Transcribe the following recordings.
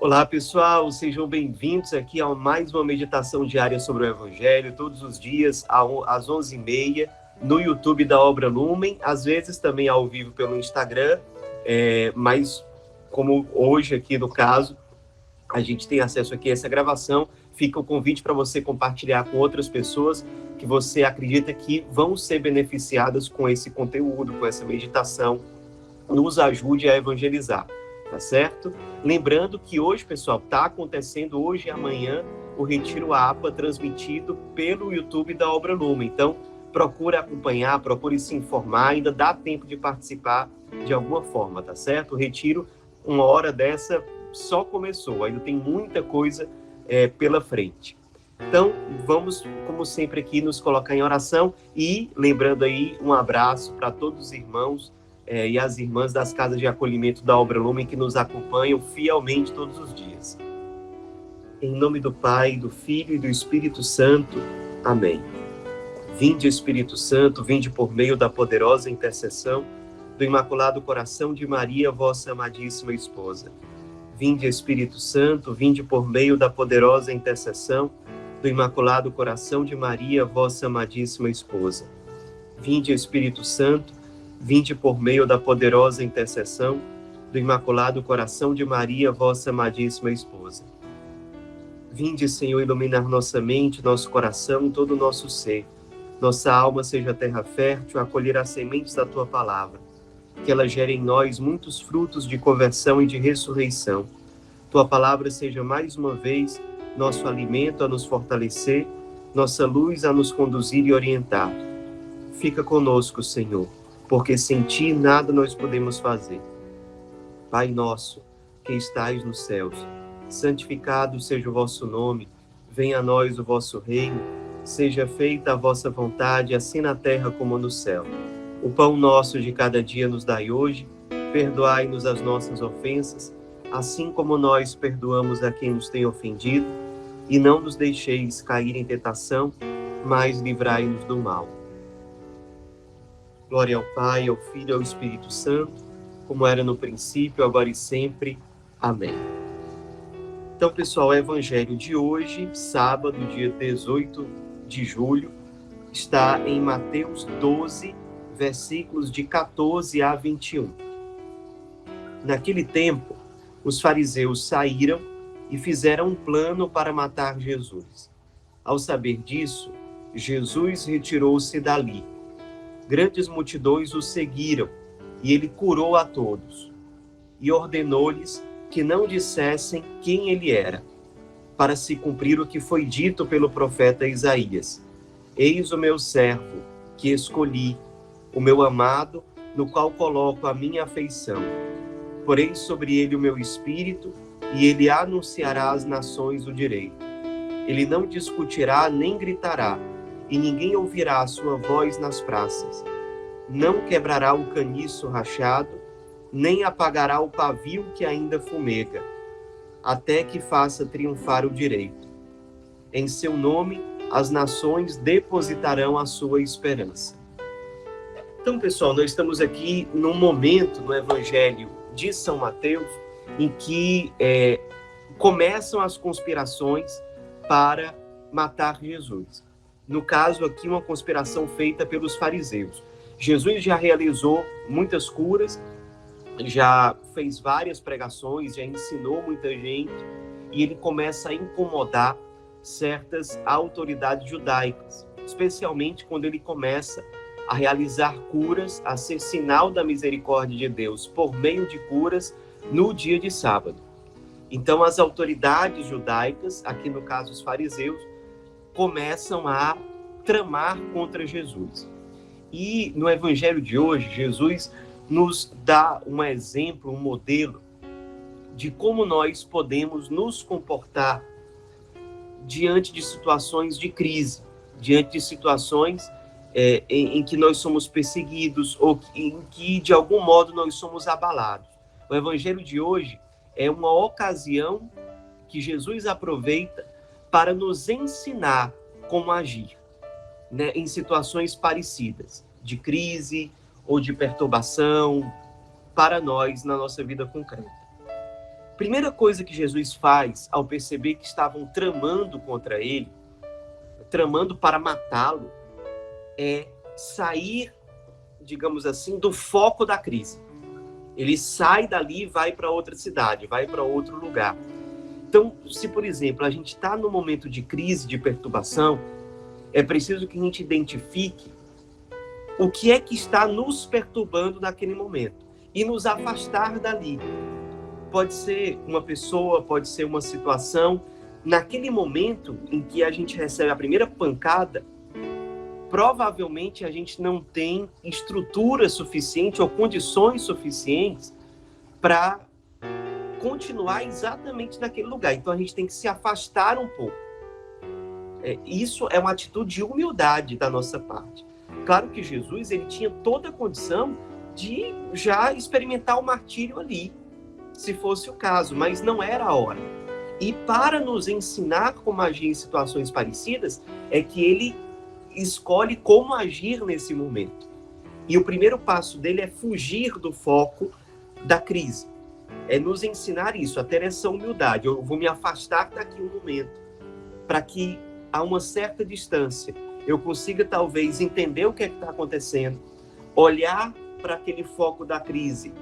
Olá, pessoal, sejam bem-vindos aqui a mais uma meditação diária sobre o Evangelho, todos os dias, às 11h30, no YouTube da Obra Lumen, às vezes também ao vivo pelo Instagram, mas como hoje aqui no caso, a gente tem acesso aqui a essa gravação, fica o convite para você compartilhar com outras pessoas que você acredita que vão ser beneficiadas com esse conteúdo, com essa meditação, nos ajude a evangelizar. Tá certo? Lembrando que hoje, pessoal, está acontecendo hoje e amanhã o Retiro APA transmitido pelo YouTube da Obra Lumen. Então, procure acompanhar, procure se informar, ainda dá tempo de participar de alguma forma, tá certo? O Retiro, uma hora dessa, só começou, ainda tem muita coisa pela frente. Então, vamos, como sempre aqui, nos colocar em oração e, lembrando aí, um abraço para todos os irmãos e as irmãs das casas de acolhimento da Obra Lumen que nos acompanham fielmente todos os dias. Em nome do Pai, do Filho e do Espírito Santo. Amém. Vinde, Espírito Santo, vinde por meio da poderosa intercessão do Imaculado Coração de Maria, vossa amadíssima esposa. Vinde, Espírito Santo, vinde por meio da poderosa intercessão do Imaculado Coração de Maria, vossa amadíssima esposa. Vinde, Espírito Santo, vinde por meio da poderosa intercessão do Imaculado Coração de Maria, vossa amadíssima esposa. Vinde, Senhor, iluminar nossa mente, nosso coração, todo o nosso ser. Nossa alma seja terra fértil, acolher as sementes da Tua palavra. Que ela gere em nós muitos frutos de conversão e de ressurreição. Tua palavra seja mais uma vez nosso alimento a nos fortalecer, nossa luz a nos conduzir e orientar. Fica conosco, Senhor, porque sem Ti nada nós podemos fazer. Pai nosso, que estais nos céus, santificado seja o vosso nome, venha a nós o vosso reino, seja feita a vossa vontade, assim na terra como no céu. O pão nosso de cada dia nos dai hoje, perdoai-nos as nossas ofensas, assim como nós perdoamos a quem nos tem ofendido, e não nos deixeis cair em tentação, mas livrai-nos do mal. Glória ao Pai, ao Filho e ao Espírito Santo, como era no princípio, agora e sempre. Amém. Então, pessoal, o Evangelho de hoje, sábado, dia 18 de julho, está em Mateus 12, versículos de 14 a 21. Naquele tempo, os fariseus saíram e fizeram um plano para matar Jesus. Ao saber disso, Jesus retirou-se dali. Grandes multidões o seguiram, e ele curou a todos. E ordenou-lhes que não dissessem quem ele era, para se cumprir o que foi dito pelo profeta Isaías. Eis o meu servo, que escolhi, o meu amado, no qual coloco a minha afeição. Porei sobre ele o meu espírito, e ele anunciará às nações o direito. Ele não discutirá nem gritará, e ninguém ouvirá a sua voz nas praças. Não quebrará o caniço rachado, nem apagará o pavio que ainda fumega, até que faça triunfar o direito. Em seu nome, as nações depositarão a sua esperança. Então, pessoal, nós estamos aqui num momento no Evangelho de São Mateus, em que começam as conspirações para matar Jesus. No caso aqui, uma conspiração feita pelos fariseus. Jesus já realizou muitas curas, já fez várias pregações, já ensinou muita gente, e ele começa a incomodar certas autoridades judaicas, especialmente quando ele começa a realizar curas, a ser sinal da misericórdia de Deus por meio de curas no dia de sábado. Então, as autoridades judaicas, aqui no caso os fariseus, começam a tramar contra Jesus. E no Evangelho de hoje, Jesus nos dá um exemplo, um modelo de como nós podemos nos comportar diante de situações de crise, diante de situações em que nós somos perseguidos ou em que, de algum modo, nós somos abalados. O Evangelho de hoje é uma ocasião que Jesus aproveita para nos ensinar como agir, né, em situações parecidas, de crise ou de perturbação, para nós, na nossa vida concreta. Primeira coisa que Jesus faz ao perceber que estavam tramando contra ele, tramando para matá-lo, é sair, digamos assim, do foco da crise. Ele sai dali e vai para outra cidade, vai para outro lugar. Então, se, por exemplo, a gente está num momento de crise, de perturbação, é preciso que a gente identifique o que é que está nos perturbando naquele momento e nos afastar dali. Pode ser uma pessoa, pode ser uma situação. Naquele momento em que a gente recebe a primeira pancada, provavelmente a gente não tem estrutura suficiente ou condições suficientes para continuar exatamente naquele lugar. Então a gente tem que se afastar um pouco. Isso é uma atitude de humildade da nossa parte. Claro que Jesus, ele tinha toda a condição de já experimentar o martírio ali, se fosse o caso, mas não era a hora. E para nos ensinar como agir em situações parecidas, é que ele escolhe como agir nesse momento. E o primeiro passo dele é fugir do foco da crise. É nos ensinar isso, a ter essa humildade. Eu vou me afastar daqui um momento, para que a uma certa distância eu consiga talvez entender o que é que está acontecendo, olhar para aquele foco da crise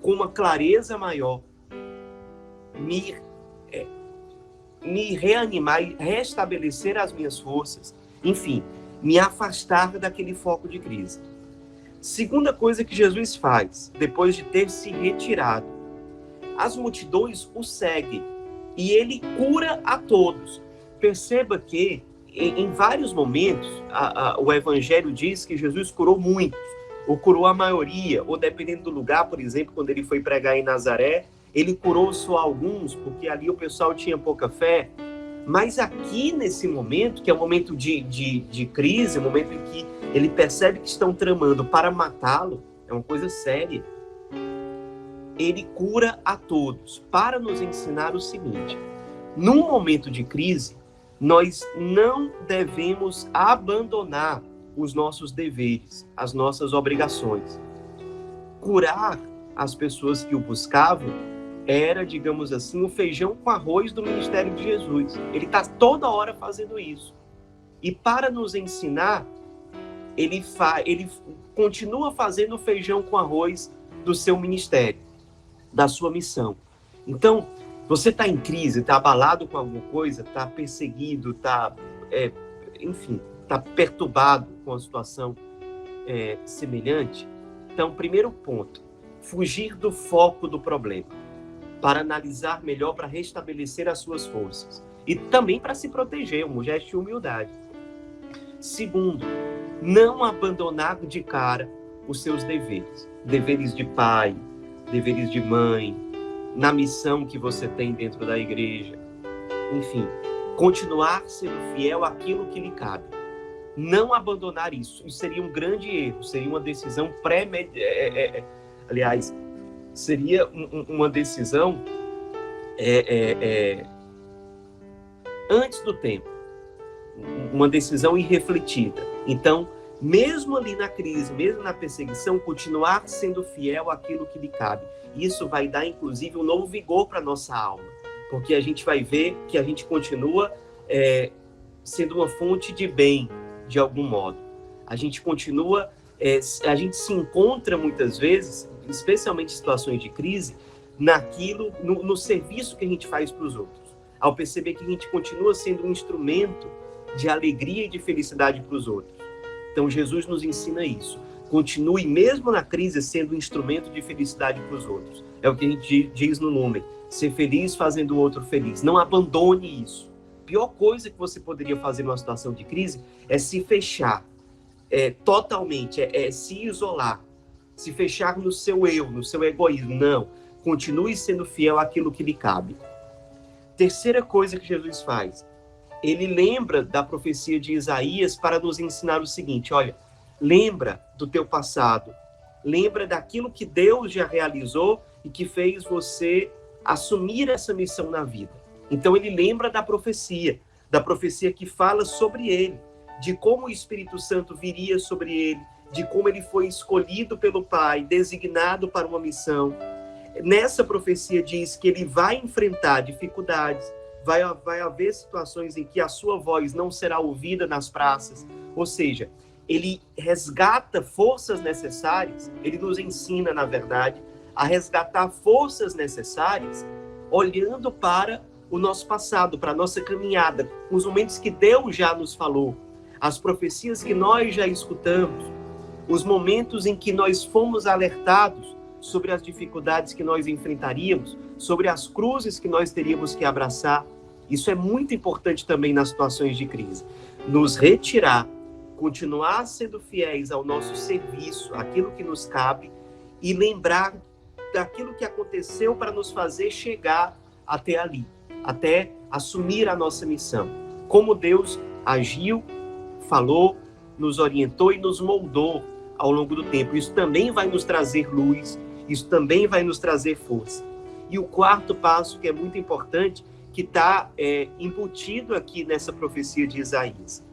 com uma clareza maior, me reanimar e restabelecer as minhas forças, enfim, me afastar daquele foco de crise. Segunda coisa que Jesus faz, depois de ter se retirado, as multidões o seguem e ele cura a todos. Perceba que em vários momentos o Evangelho diz que Jesus curou muitos, ou curou a maioria, ou dependendo do lugar, por exemplo, quando ele foi pregar em Nazaré, ele curou só alguns, porque ali o pessoal tinha pouca fé. Mas aqui nesse momento, que é um momento de crise, um momento em que ele percebe que estão tramando para matá-lo, é uma coisa séria, ele cura a todos, para nos ensinar o seguinte: num momento de crise, nós não devemos abandonar os nossos deveres, as nossas obrigações. Curar as pessoas que o buscavam era, digamos assim, o feijão com arroz do ministério de Jesus. Ele está toda hora fazendo isso. E para nos ensinar, ele continua fazendo o feijão com arroz do seu ministério, da sua missão. Então, você está em crise, está abalado com alguma coisa, está perseguido, está perturbado com a situação semelhante. Então, primeiro ponto, fugir do foco do problema, para analisar melhor, para restabelecer as suas forças. E também para se proteger, um gesto de humildade. Segundo, não abandonar de cara os seus deveres. Deveres de pai, deveres de mãe, na missão que você tem dentro da igreja. Enfim, continuar sendo fiel àquilo que lhe cabe. Não abandonar isso. Isso seria um grande erro, seria uma decisão aliás, seria uma decisão antes do tempo, uma decisão irrefletida. Então, mesmo ali na crise, mesmo na perseguição, continuar sendo fiel àquilo que lhe cabe. Isso vai dar, inclusive, um novo vigor para a nossa alma, porque a gente vai ver que a gente continua sendo uma fonte de bem, de algum modo. A gente continua, a gente se encontra muitas vezes, especialmente em situações de crise, no serviço que a gente faz para os outros, ao perceber que a gente continua sendo um instrumento de alegria e de felicidade para os outros. Então Jesus nos ensina isso. Continue, mesmo na crise, sendo um instrumento de felicidade para os outros. É o que a gente diz no Lumen: ser feliz fazendo o outro feliz. Não abandone isso. A pior coisa que você poderia fazer numa situação de crise é se fechar totalmente, se isolar, se fechar no seu eu, no seu egoísmo. Não. Continue sendo fiel àquilo que lhe cabe. Terceira coisa que Jesus faz: ele lembra da profecia de Isaías para nos ensinar o seguinte: olha, lembra do teu passado, lembra daquilo que Deus já realizou e que fez você assumir essa missão na vida. Então ele lembra da profecia que fala sobre ele, de como o Espírito Santo viria sobre ele, de como ele foi escolhido pelo Pai, designado para uma missão. Nessa profecia diz que ele vai enfrentar dificuldades, vai haver situações em que a sua voz não será ouvida nas praças, ou seja, ele resgata forças necessárias, ele nos ensina, na verdade, a resgatar forças necessárias, olhando para o nosso passado, para a nossa caminhada, os momentos que Deus já nos falou, as profecias que nós já escutamos, os momentos em que nós fomos alertados sobre as dificuldades que nós enfrentaríamos, sobre as cruzes que nós teríamos que abraçar. Isso é muito importante também nas situações de crise. Nos retirar, continuar sendo fiéis ao nosso serviço, aquilo que nos cabe, e lembrar daquilo que aconteceu para nos fazer chegar até ali, até assumir a nossa missão. Como Deus agiu, falou, nos orientou e nos moldou ao longo do tempo. Isso também vai nos trazer luz, isso também vai nos trazer força. E o quarto passo, que é muito importante, que está embutido aqui nessa profecia de Isaías.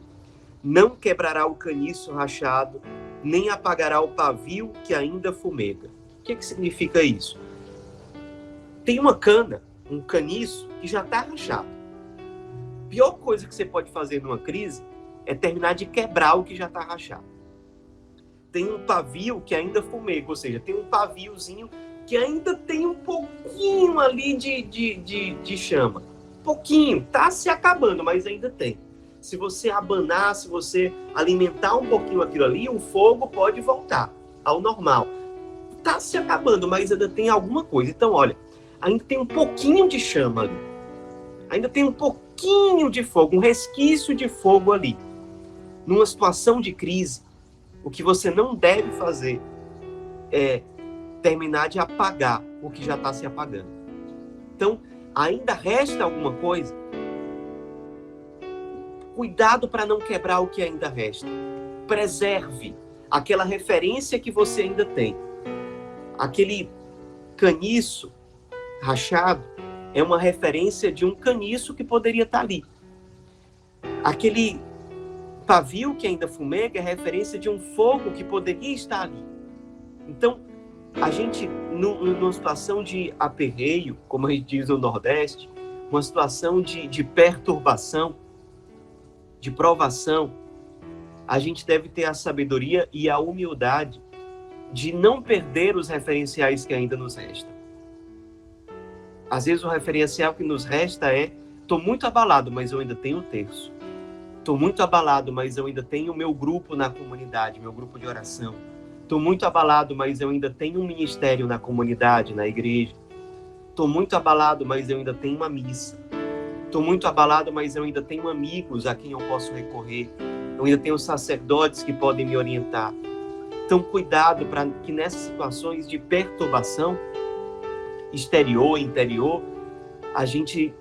Não quebrará o caniço rachado, nem apagará o pavio que ainda fumega. O que significa isso? Tem uma cana, um caniço, que já está rachado. A pior coisa que você pode fazer numa crise é terminar de quebrar o que já está rachado. Tem um pavio que ainda fumega, ou seja, tem um paviozinho que ainda tem um pouquinho ali de chama. Pouquinho, está se acabando, mas ainda tem. Se você abanar, se você alimentar um pouquinho aquilo ali, o fogo pode voltar ao normal. Está se acabando, mas ainda tem alguma coisa. Então, olha, ainda tem um pouquinho de chama ali. Ainda tem um pouquinho de fogo, um resquício de fogo ali. Numa situação de crise, o que você não deve fazer é terminar de apagar o que já está se apagando. Então, ainda resta alguma coisa? Cuidado para não quebrar o que ainda resta. Preserve aquela referência que você ainda tem. Aquele caniço rachado é uma referência de um caniço que poderia estar ali. Aquele pavio que ainda fumega é referência de um fogo que poderia estar ali. Então, a gente, numa situação de aperreio, como a gente diz no Nordeste, uma situação de perturbação, de provação, a gente deve ter a sabedoria e a humildade de não perder os referenciais que ainda nos restam. Às vezes o referencial que nos resta é: estou muito abalado, mas eu ainda tenho o terço. Estou muito abalado, mas eu ainda tenho o meu grupo na comunidade, meu grupo de oração. Estou muito abalado, mas eu ainda tenho um ministério na comunidade, na igreja. Estou muito abalado, mas eu ainda tenho uma missa. Estou muito abalado, mas eu ainda tenho amigos a quem eu posso recorrer. Eu ainda tenho sacerdotes que podem me orientar. Então, cuidado para que nessas situações de perturbação, exterior, interior, a gente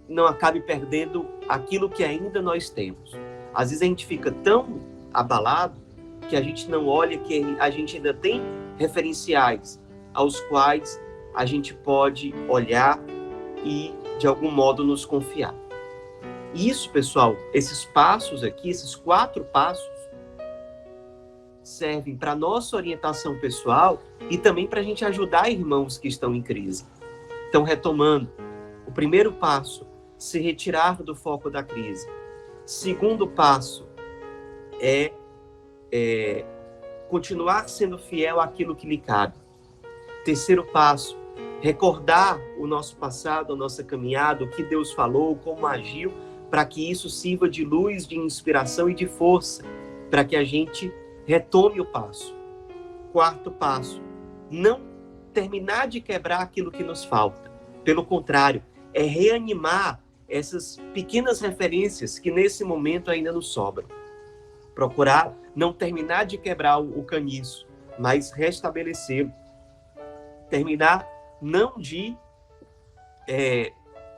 não acabe perdendo aquilo que ainda nós temos. Às vezes a gente fica tão abalado que a gente não olha que a gente ainda tem referenciais aos quais a gente pode olhar e, de algum modo, nos confiar. E isso, pessoal, esses passos aqui, esses 4 passos, servem para nossa orientação pessoal e também para a gente ajudar irmãos que estão em crise. Então, retomando, o primeiro passo, se retirar do foco da crise. Segundo passo é continuar sendo fiel àquilo que lhe cabe. Terceiro passo, recordar o nosso passado, a nossa caminhada, o que Deus falou, como agiu, para que isso sirva de luz, de inspiração e de força, para que a gente retome o passo. Quarto passo, não terminar de quebrar aquilo que nos falta. Pelo contrário, é reanimar essas pequenas referências que nesse momento ainda nos sobram. Procurar não terminar de quebrar o caniço, mas restabelecê-lo. Terminar não de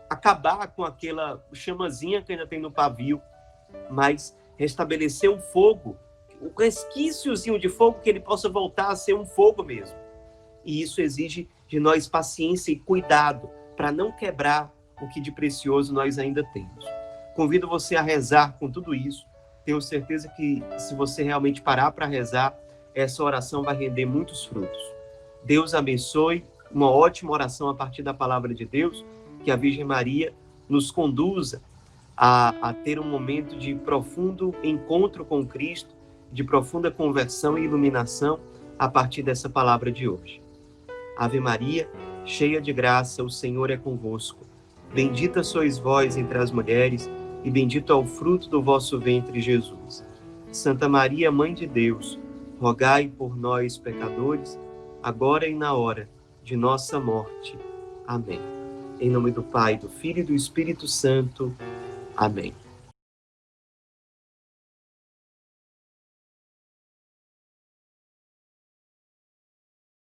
acabar com aquela chamazinha que ainda tem no pavio, mas restabelecer um fogo, um resquíciozinho de fogo, que ele possa voltar a ser um fogo mesmo. E isso exige de nós paciência e cuidado para não quebrar o que de precioso nós ainda temos. Convido você a rezar com tudo isso. Tenho certeza que, se você realmente parar para rezar, essa oração vai render muitos frutos. Deus abençoe uma ótima oração a partir da palavra de Deus, que a Virgem Maria nos conduza a ter um momento de profundo encontro com Cristo, de profunda conversão e iluminação a partir dessa palavra de hoje. Ave Maria, cheia de graça, o Senhor é convosco. Bendita sois vós entre as mulheres, e bendito é o fruto do vosso ventre, Jesus. Santa Maria, Mãe de Deus, rogai por nós, pecadores, agora e na hora de nossa morte. Amém. Em nome do Pai, do Filho e do Espírito Santo. Amém.